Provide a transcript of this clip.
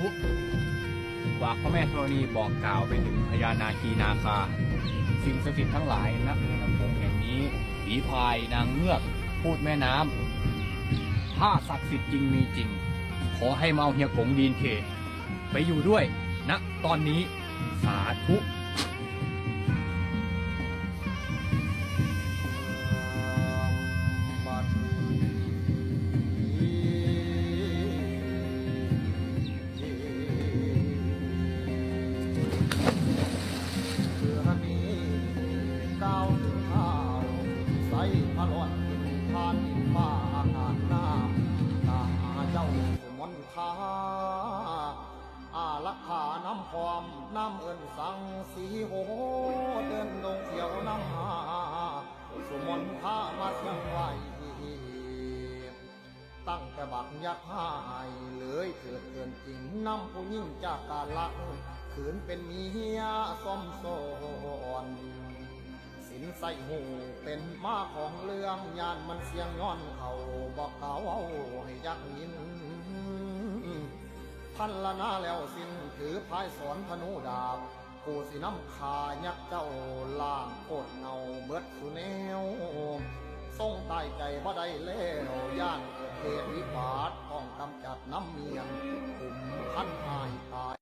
ธุฝากพระแม่ธรณีบอกกล่าวไปถึงพญานาคีนาคาสิ่งศักดิ์สิทธิ์ทั้งหลายณแม่น้ำโขงแห่งนี้ผีพายนางเงือกพูดแม่น้ำถ้าศักดิ์สิทธิ์จริงมีจริงขอให้มาเอาเฮียกงดีนเคไปอยู่ด้วยณตอนนี้สาธุพระรอดผ่านฟ้าอากาศน้ำตาเจ้าสมนทาอาลักขาน้ำความน้ำเอิญสังสีโหเดินดงเขียวน้ำหาสมนทามาเสียงไหวตั้งแต่บักยักษ์หายเลยเกิดเกินจริงน้ำผู้ยิ่งจากการลักขืนเป็นเมียส้มโซนสินใส่หูเป็นมาของเรื่องยานมันเสียงย้อนเขาบอกเขาเอาให้ยักยินพันละนาแล้วสิ้นถือพายสอนธนูดาบผู้สิน้ำขายักเจ้าล่างโคตรเงาเบิดสุแนวทรงใต้ใจบ่ได้แล้วย่านเกิดเหตุวิบัติต้องกำจัดน้ำเมียนกลุ่มพันหายตาย